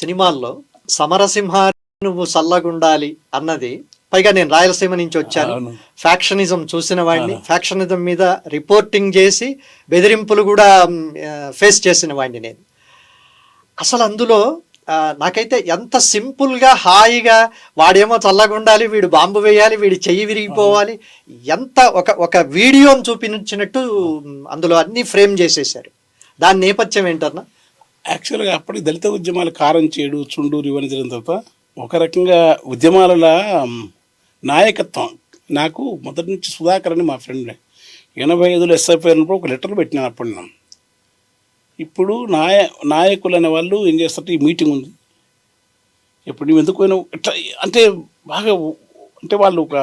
సినిమాల్లో సమరసింహ నువ్వు సల్లగుండాలి అన్నది, పైగా నేను రాయలసీమ నుంచి వచ్చాను, ఫ్యాక్షనిజం చూసిన వాడిని, ఫ్యాక్షనిజం మీద రిపోర్టింగ్ చేసి బెదిరింపులు కూడా ఫేస్ చేసిన వాడిని నేను. అసలు అందులో నాకైతే ఎంత సింపుల్గా హాయిగా వాడేమో చల్లగుండాలి, వీడు బాంబు వేయాలి, వీడి చెయ్యి విరిగిపోవాలి, ఎంత ఒక వీడియోని చూపించినట్టు అందులో అన్ని ఫ్రేమ్ చేసేసారు. దాని నేపథ్యం ఏంటన్నా? యాక్చువల్గా అప్పటికి దళిత ఉద్యమాలు కారంచేడు, చుండూరు ఇవన్నీ జరిగిన తర్వాత ఒక రకంగా ఉద్యమాల నాయకత్వం నాకు మొదటి నుంచి సుధాకర్ అని మా ఫ్రెండ్ 85లో ఎస్ఐపి అయినప్పుడు ఒక లెటర్ పెట్టినాను. అప్పుడు నేను ఇప్పుడు నాయకులు అనే వాళ్ళు ఏం చేస్తారు, ఈ మీటింగ్ ఉంది, ఇప్పుడు నువ్వు ఎందుకు పోయినావు ఇట్లా అంటే బాగా అంటే వాళ్ళు ఒక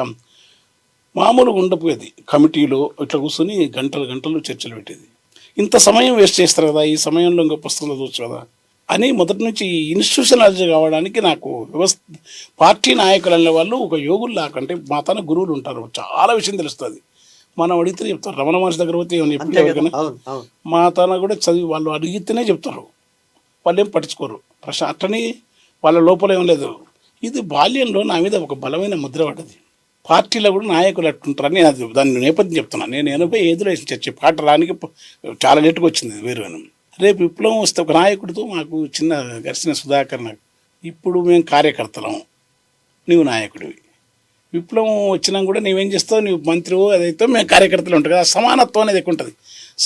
మామూలుగా ఉండపోయేది. కమిటీలో ఇట్లా కూర్చొని గంటలు గంటలు చర్చలు పెట్టేది. ఇంత సమయం వేస్ట్ చేస్తారు కదా, ఈ సమయంలో ఇంకా పుస్తకాలు చూడవచ్చు కదా అని మొదటి నుంచి ఇన్స్టిట్యూషనలైజ్ కావడానికి నాకు పార్టీ నాయకులు అనే వాళ్ళు ఒక యోగుల్లా, అంటే మా తన గురువులు ఉంటారు, చాలా విషయం తెలుస్తుంది. మనం అడిగితే చెప్తారు. రమణ మహర్షి దగ్గర పోతే ఏమైనా ఎప్పుడు మా తన కూడా చదివి వాళ్ళు అడిగితేనే చెప్తారు, వాళ్ళు ఏం పట్టించుకోరు. అట్లని వాళ్ళ లోపల ఏం లేదు. ఇది బాల్యంలో నా మీద ఒక బలమైన ముద్ర పడ్డది. పార్టీలో కూడా నాయకులు అట్టుంటారని అది దాని నేపథ్యం చెప్తున్నాను. నేను 85లో వేసిన చర్చ పాట రానికి చాలా లేటుగా వచ్చింది వేరు. రేపు విప్లవం వస్తే ఒక నాయకుడితో మాకు చిన్న ఘర్షణ సుధాకర్ నాకు, ఇప్పుడు మేము కార్యకర్తలం, నువ్వు నాయకుడివి, విప్లవం వచ్చినా కూడా నువ్వేం చేస్తావు, నువ్వు మంత్రి అదైతే మేము కార్యకర్తలు ఉంటాం కదా. సమానత్వం అనేది ఎక్కువ ఉంటుంది.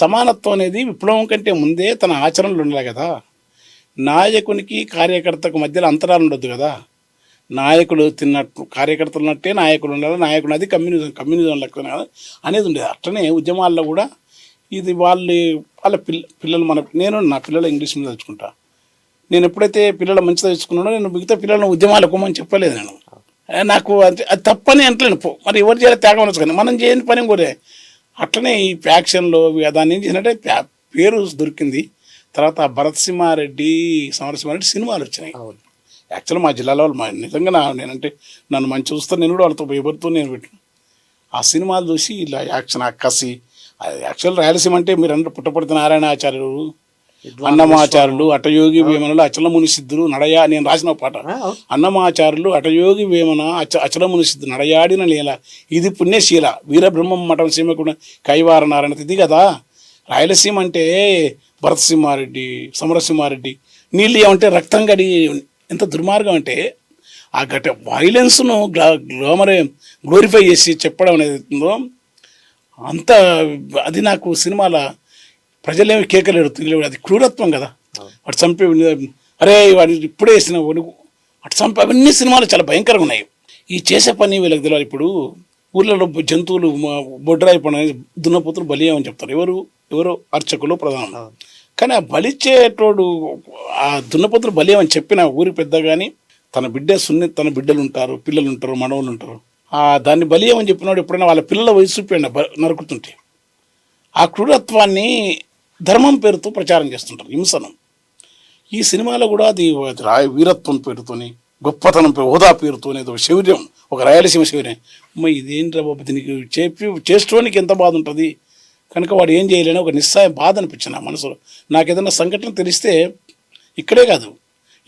సమానత్వం అనేది విప్లవం కంటే ముందే తన ఆచరణలు ఉండాలి కదా. నాయకునికి కార్యకర్తకు మధ్యలో అంతరాలు ఉండొద్దు కదా. నాయకులు తిన్నట్టు కార్యకర్తలు ఉన్నట్టే నాయకులు ఉండాలి, నాయకుడు అది కమ్యూనిజం లెక్క కదా అనేది ఉండేది. అట్లనే ఉద్యమాల్లో కూడా ఇది వాళ్ళ పిల్లలు నేను నా పిల్లలు ఇంగ్లీష్ మీద తెచ్చుకుంటా. నేను ఎప్పుడైతే పిల్లలు మంచిగా తెచ్చుకున్నానో నేను మిగతా పిల్లలను ఉద్యమాలు ఒక్కమని చెప్పలేదు. నేను నాకు అది తప్పని అంటలేను. మరి ఎవరు చేయాలి త్యాగం అనొచ్చు కానీ మనం చేయని పని కోరే. అట్లనే ఈ ఫ్యాక్షన్లో దాన్ని ఏం చేసినట్టే పేరు దొరికింది. తర్వాత భరత్ సింహారెడ్డి, సమరసింహారెడ్డి సినిమాలు వచ్చినాయి. యాక్చువల్ మా జిల్లాలో వాళ్ళు నిజంగా నేనంటే నన్ను మంచి చూస్తాను, నేను కూడా వాళ్ళతో ఎవరితో నేను పెట్టిన ఆ సినిమాలు చూసి ఇలా యాక్షన్ అక్కసి. యాక్చువల్ రాయలసీమ అంటే మీరు అందరూ పుట్టపర్తి నారాయణాచార్యులు, అన్నమాచారులు, అటయోగి వేమనలు, అచలముని సిద్ధులు నడయా. నేను రాసిన పాట అన్నమాచారులు, అటయోగి వేమన, అచలముని సిద్ధులు నడయాడిన లీల, ఇది పుణ్యశీల వీరబ్రహ్మం మఠం సీమకుడు కైవార నారాయణ. ఇది కదా రాయలసీమ అంటే. భరత్ సింహారెడ్డి, సమరసింహారెడ్డి, నీళ్ళు ఏమంటే రక్తం గడి ఎంత దుర్మార్గం అంటే ఆ వైలెన్స్ను గ్లోరిఫై చేసి చెప్పడం అనేది ఉందో అంత, అది నాకు సినిమాల ప్రజలేమి కేకలేడు తెలియదు. అది క్రూరత్వం కదా. వాడు చంపే అరే వాడు ఇప్పుడే వేసిన అటు చంపే అవన్నీ సినిమాలు చాలా భయంకరంగా ఉన్నాయి. ఈ చేసే పని వీళ్ళకి తెలియాలి. ఇప్పుడు ఊళ్ళలో జంతువులు బొడ్రాయి పని దున్నపోతులు బలి అని చెప్తారు. ఎవరు అర్చకులు ప్రధానం. కానీ ఆ బలిచ్చేటోడు ఆ దున్నపోతులు బలి అని చెప్పిన ఊరి పెద్ద కానీ తన బిడ్డలు ఉంటారు, పిల్లలు ఉంటారు, మనవలు ఉంటారు. దాన్ని బలి అని చెప్పినాడు ఎప్పుడైనా వాళ్ళ పిల్లల వయసు చూపించండి నరుకుతుంటే. ఆ క్రూరత్వాన్ని ధర్మం పేరుతో ప్రచారం చేస్తుంటారు, హింసనం. ఈ సినిమాలో కూడా అది వీరత్వం పేరుతోని, గొప్పతనం హోదా పేరుతోనే ఒక శౌర్యం, ఒక రాయలసీమ శౌర్యం. ఇదేంట్రా బాబు, దీనికి చేసుకోవడానికి ఎంత బాధ ఉంటుంది. కనుక వాడు ఏం చేయలేని ఒక నిస్సాయ బాధ అనిపించింది నా మనసులో. నాకు ఏదైనా సంఘటన తెలిస్తే ఇక్కడే కాదు,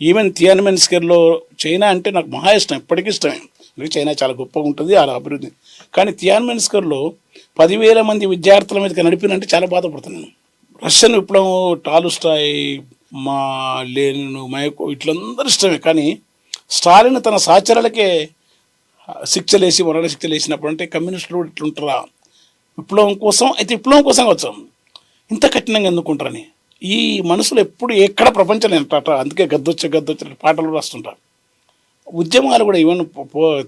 ఈవెన్ తియాన్మెన్ స్క్వేర్లో చైనా అంటే నాకు మహా ఇష్టం, ఎప్పటికీ ఇష్టమే. చైనా చాలా గొప్పగా ఉంటుంది ఆ అభివృద్ధి. కానీ తియాన్మెన్ స్క్వేర్లో 10,000 మంది విద్యార్థుల మీదకి నడిపినంటే చాలా బాధపడుతున్నాను. రష్యన్ విప్లవం, టాలుస్టాయ్, మా లెనిన్, మైకో ఇట్లందరూ ఇష్టమే. కానీ స్టాలిన్ తన సహచరులకే శిక్షలేసి మరణ శిక్షలు వేసినప్పుడు అంటే కమ్యూనిస్టులు ఇట్లుంటారా విప్లవం కోసం. అయితే విప్లవం కోసం వచ్చాం ఇంత కఠినంగా ఎందుకుంటారని ఈ మనసులో ఎప్పుడు ఎక్కడ ప్రపంచం ఏంటట. అందుకే గద్దొచ్చే పాటలు రాస్తుంటారు. ఉద్యమాలు కూడా ఈవెన్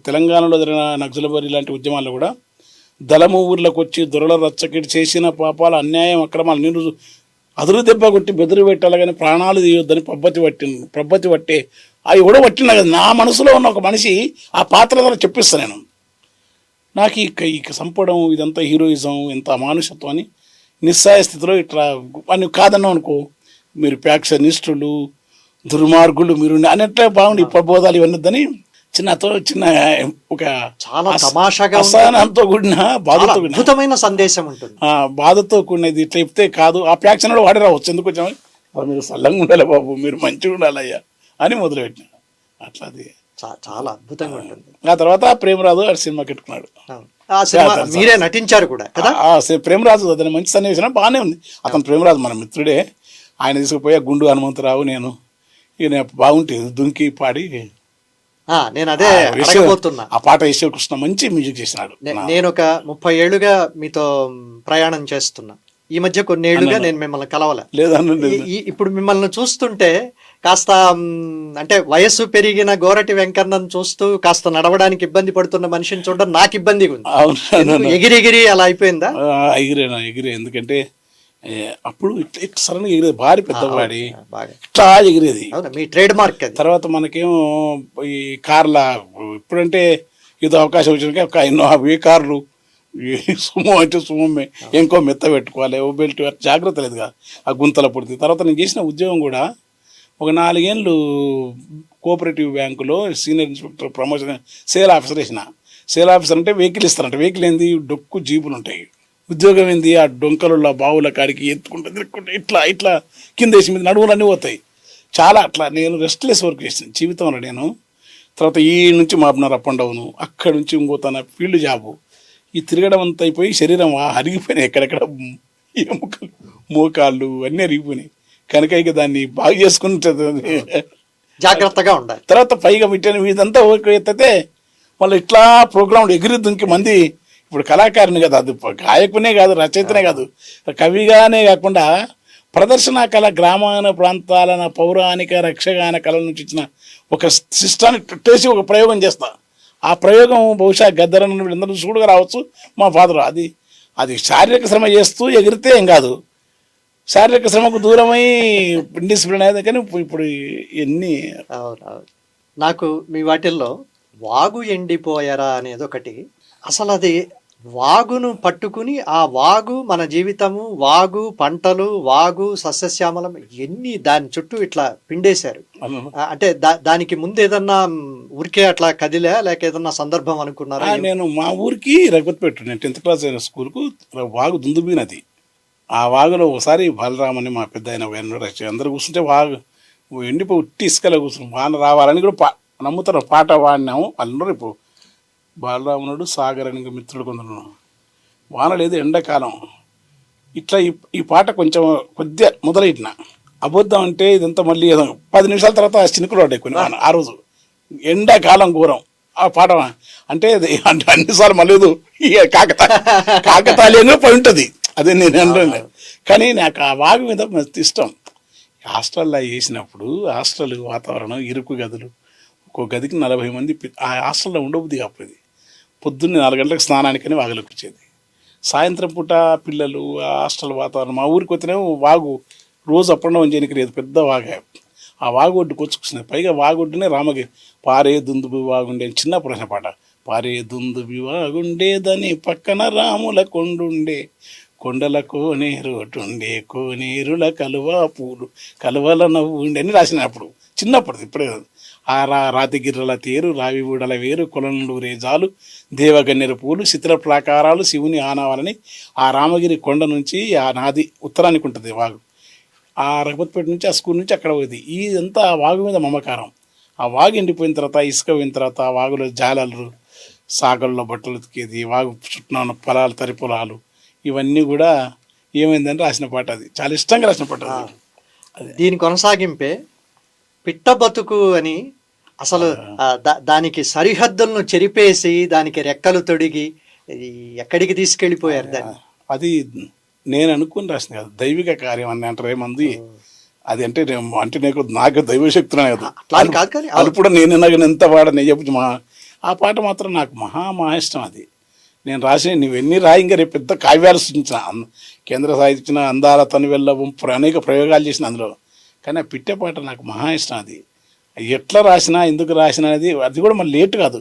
తెలంగాణలో జరిగిన నక్సల్బరీ లాంటి ఉద్యమాల్లో కూడా దళము ఊర్లకు వచ్చి దొరల రచ్చకిడి చేసిన పాపాలు, అన్యాయం, అక్రమాలు నేను అదురు దెబ్బ కొట్టి బెదిరి పెట్టాలి కానీ ప్రాణాలు తీయొద్దని పబ్బతి పట్టే అవి కూడా పట్టినా కదా. నా మనసులో ఉన్న ఒక మనిషి ఆ పాత్ర ద్వారా చెప్పిస్తాను నేను. నాకు ఈ చంపడం ఇదంతా హీరోయిజం, ఎంత అమానుషత్వం అని నిస్సాయ స్థితిలో ఇట్లా అని కాదన్నాం అనుకో, మీరు ఫ్యాక్షనిస్టులు, దుర్మార్గులు మీరు అన్నట్లే బాగుండి ప్రబోధాలు ఇవన్నదని చిన్న ఒక చాలా తమాషాగా అసహనంతో కూడిన బాధతో అద్భుతమైన సందేశం ఉంటుంది. బాధతో కూడినది ఇట్లా చెప్తే కాదు. ఆ ఫ్యాక్షన్ వాడి రావచ్చు. ఎందుకు వచ్చామని మీరు సల్లంగా ఉండాలి బాబు, మీరు మంచిగా ఉండాలయ్యా అని మొదలుపెట్టిన. అట్లా అది చాలా అద్భుతంగా ఉంటుంది. ఆ తర్వాత ప్రేమరాజు ఆ సినిమా కట్టుకున్నాడు. ఆ సినిమా మీరే నటించారు కూడా కదా? ప్రేమరాజు అతని మంచి సన్నివేశం బాగానే ఉంది. అతను ప్రేమరాజు మన మిత్రుడే. ఆయన తీసుకుపోయా గుండు హనుమంతరావు నేను ఈయన బాగుంటుంది దుంకి పాడి. నేను అదే అడగబోతున్నా. ఆ పాట ఈశ్వరకృష్ణ మంచి మ్యూజిక్ చేసినాడు. నేను ఒక 30 ఏళ్లుగా మీతో ప్రయాణం చేస్తున్నా. ఈ మధ్య కొన్ని ఏళ్లుగా నేను మిమ్మల్ని కలవలే. ఇప్పుడు మిమ్మల్ని చూస్తుంటే కాస్త అంటే వయస్సు పెరిగిన గోరటి వెంకన్నను చూస్తూ కాస్త నడవడానికి ఇబ్బంది పడుతున్న మనిషిని చూడడం నాకు ఇబ్బందిగా ఉంది. ఎగిరి అలా అయిపోయిందా? ఎగిరే ఎందుకంటే అప్పుడు ఇట్లా సడన్ గా ఎగిరేది, భారీ పెద్దవాడి ఇట్లా ఎగిరేది, మీ ట్రేడ్ మార్క్. తర్వాత మనకేమో ఈ కార్ల ఇప్పుడంటే ఏదో అవకాశం వచ్చినాక ఒక ఎన్నో ఏ కార్లు, సుమో అంటే సుమే, ఇంకో మెత్త పెట్టుకోవాలి, ఓ బెల్ట్, జాగ్రత్త లేదు కదా ఆ గుంతల పుడితే. తర్వాత నేను చేసిన ఉద్యోగం కూడా ఒక 4 ఏళ్ళు కోఆపరేటివ్ బ్యాంకులో senior inspector promotion sale officer వేసిన. సేల్ ఆఫీసర్ అంటే వెహికల్ ఇస్తారంట. వెహికల్ ఏంది, డొక్కు జీపులు ఉంటాయి. ఉద్యోగం ఏంది, ఆ డొంకల బావుల కాడికి ఎత్తుకుంటే తిరుక్కుంటే ఇట్లా కింద వేసి మీద నడువులన్నీ పోతాయి. చాలా అట్లా నేను రెస్ట్లెస్ వర్క్ చేసాను జీవితంలో నేను. తర్వాత ఈ నుంచి మాపునారు అప్ అండ్ డౌను, అక్కడి నుంచి ఇంకో తన ఫీల్డ్ జాబు. ఈ తిరగడం అంతా అయిపోయి శరీరం అరిగిపోయినాయి, ఎక్కడెక్కడ ఎముకలు మోకాళ్ళు అన్నీ అరిగిపోయినాయి. కనుక ఇక దాన్ని బాగు చేసుకుని జాగ్రత్తగా ఉండాలి. తర్వాత పైగా పెట్టిన ఇదంతా ఓకే ఎత్తే మళ్ళీ ఇట్లా ప్రోగ్రామ్ ఎగిరి దుంకి మంది. ఇప్పుడు కళాకారుని కదా, అది గాయకునే కాదు, రచయితనే కాదు, కవిగానే కాకుండా ప్రదర్శన కళ, గ్రామాన ప్రాంతాల పౌరాణిక రక్షగాన కళ నుంచి ఇచ్చిన ఒక సిస్టాన్ని టేసి ఒక ప్రయోగం చేస్తా. ఆ ప్రయోగం బహుశా గద్దరన్న వీళ్ళందరూ చూడగా రావచ్చు. మా ఫాదర్ అది శారీరక శ్రమ చేస్తూ ఎగిరితే ఏం కాదు, శారీరక శ్రమకు దూరమై డిసిప్లిన్ అయ్యేది. కానీ ఇప్పుడు ఎన్ని నాకు మీ వాటిల్లో వాగు ఎండిపోయారా అనేది ఒకటి. అసలు అది వాగును పట్టుకుని ఆ వాగు మన జీవితము, వాగు పంటలు, వాగు సస్యశ్యామలం ఎన్ని దాని చుట్టూ ఇట్లా పిండేశారు. అంటే దానికి ముందు ఏదన్నా ఊరికే అట్లా కదిలే లేక ఏదన్నా సందర్భం అనుకున్నారా? నేను మా ఊరికి రఘుపతిపేట, నేను 10th క్లాస్ అయిన స్కూల్కు వాగు దుందుబి నది. ఆ వాగులో ఒకసారి బలరామని మా పెద్ద ఆయన అందరూ కూర్చుంటే వాగు ఎండిపోయి ఉట్టి ఇసుకలో కూర్చున్నాం. వాన రావాలని కూడా నమ్ముతారు, పాట వాడినాము. అందరూ ఇప్పుడు బాలరామునుడు సాగర్ అని మిత్రుడు కొందరు. వాన లేదు, ఎండాకాలం. ఇట్లా ఈ పాట కొంచెం కొద్దిగా మొదలెట్టిన. అబద్ధం అంటే ఇదంతా మళ్ళీ 10 నిమిషాల తర్వాత చినుకులు పడ్డాయి కొన్ని. ఆ రోజు ఎండాకాలం ఘోరం. ఆ పాట అంటే అన్నిసార్లు మళ్ళీ కాకతాళీయంగా పడి ఉంటుంది, అదే నేను అనలేదు. కానీ నాకు ఆ వాగు మీద మస్తు ఇష్టం. హాస్టల్లో వేసినప్పుడు హాస్టల్ వాతావరణం, ఇరుకు గదులు, ఒక్కో గదికి 40 మంది. ఆ హాస్టల్లో ఉండబుద్ది కాకపోయేది. పొద్దున్నే 4 గంటలకు స్నానానికని వాగులోకి వచ్చేది. సాయంత్రం పూట పిల్లలు ఆ హాస్టల్ వాతావరణం. మా ఊరికి వచ్చినేమో వాగు రోజు అప్ అండ్ డౌన్ చేయడానికి లేదు, పెద్ద వాగే. ఆ వాగు ఒడ్డుకు వచ్చుకున్నాయి. పైగా వాగొడ్డునే రామగిరి పారే దుందుబి వాగుండే చిన్న ప్రశ్న పాట. పారే దుందుబి వాగుండేదని పక్కన రాముల కొండుండే, కొండల కోనేరుటుండే, కోనేరుల కలువ పూలు కలువల నవ్వు ఉండే అని రాసినప్పుడు చిన్నప్పుడు. ఇప్పుడే ఆ రాతి గిర్రల తేరు, రావి ఊడల వేరు, కొలనులు రేజాలు, దేవగన్నేరు పూలు, చిత్ర ప్రాకారాలు, శివుని ఆనవాలని. ఆ రామగిరి కొండ నుంచి ఆ నాది ఉత్తరానికి ఉంటుంది వాగు. ఆ రఘుపతిపేట నుంచి ఆ స్కూల్ నుంచి అక్కడ పోయింది. ఇదంతా ఆ వాగు మీద మమకారం. ఆ వాగు ఎండిపోయిన తర్వాత, ఇసుక పోయిన తర్వాత, ఆ వాగులో జాలలు, సాగల్లో బట్టలు ఉతికేది, వాగు చుట్టూ ఉన్న పొలాలు, తరి పొలాలు, ఇవన్నీ కూడా ఏమైందని రాసిన పాట. అది చాలా ఇష్టంగా రాసిన పాట. దీని కొనసాగింపే పిట్ట బతుకు అని. అసలు దానికి సరిహద్దులను చెరిపేసి దానికి రెక్కలు తొడిగి ఎక్కడికి తీసుకెళ్ళిపోయారు దాన్ని. అది నేను అనుకుని రాసిన కాదు, దైవిక కార్యం అని అంటారు ఏమంది. అది అంటే నాకు దైవశక్తులు కాదు, అది కూడా నేను ఎంత వాడని చెప్పు. ఆ పాట మాత్రం నాకు మహా ఇష్టం. అది నేను రాసిన నువ్వెన్ని రాయింగా రేపు పెద్ద కావ్యాలు సృష్టించిన, కేంద్ర సాహిత్యం అందాల తను వెళ్ళవు, అనేక ప్రయోగాలు చేసిన అందులో. కానీ ఆ పిట్టే పాట నాకు మహా ఇష్టం. అది ఎట్లా రాసినా, ఎందుకు రాసినా అనేది అది కూడా మళ్ళీ లేట్ కాదు.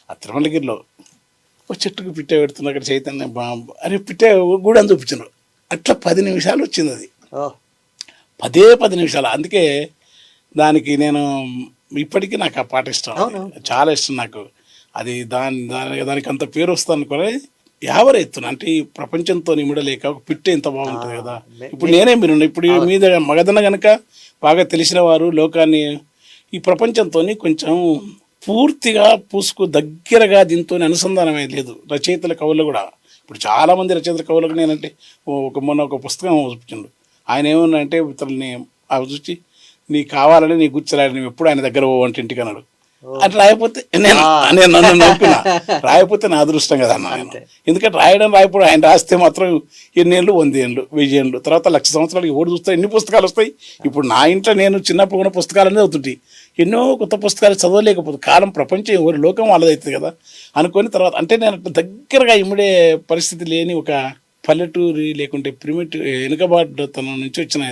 ఆ తిరుమలగిరిలో ఒక చెట్టుకు పిట్టే పెడుతున్న అక్కడ చైతన్య అరే పిట్టే కూడా అని చూపించారు. అట్లా 10 నిమిషాలు వచ్చింది అది, 10 నిమిషాలు. అందుకే దానికి నేను ఇప్పటికీ నాకు ఆ పాట ఇష్టం, చాలా ఇష్టం నాకు. అది దానికి అంత పేరు వస్తుంది అనుకోలే. యావరెత్తున అంటే ఈ ప్రపంచంతో నిమిడలేక ఒక పిట్టే ఎంత బాగుంటుంది కదా. ఇప్పుడు నేనే మీరు ఇప్పుడు మీద మగదన్న కనుక బాగా తెలిసిన వారు లోకాన్ని ఈ ప్రపంచంతో కొంచెం పూర్తిగా దగ్గరగా దీంతో అనుసంధానమే లేదు. రచయితల కవులు కూడా ఇప్పుడు చాలామంది రచయితల కవులకు నేనంటే మొన్న ఒక పుస్తకం చూపించిండు. ఆయన ఏమన్నా అంటే ఇతరులని అవి చూసి నీకు కావాలని నీ గుర్తురాలి నువ్వు ఎప్పుడు ఆయన దగ్గర పోవంటే ఇంటికి అన్నాడు. అది రాయకపోతే నేను నన్ను నవ్వుకున్నా, రాయకపోతే నా అదృష్టం కదా అన్న ఆయన. ఎందుకంటే రాయకపోవడం ఆయన రాస్తే మాత్రం ఎన్నేళ్ళు 100 ఏళ్ళు 1000 ఏళ్ళు తర్వాత 1,00,000 సంవత్సరాలకి ఓడి చూస్తే ఎన్ని పుస్తకాలు వస్తాయి. ఇప్పుడు నా ఇంట్లో నేను చిన్నప్పుడు కూడా పుస్తకాలు అనేది అవుతుంటాయి. ఎన్నో కొత్త పుస్తకాలు చదవలేకపోతే కాలం ప్రపంచం ఎవరి లోకం వాళ్ళదవుతుంది కదా అనుకొని తర్వాత అంటే నేను దగ్గరగా ఇమ్మడే పరిస్థితి లేని ఒక పల్లెటూరి లేకుంటే ప్రిమిటివ్ వెనుకబాటుతనం నుంచి వచ్చిన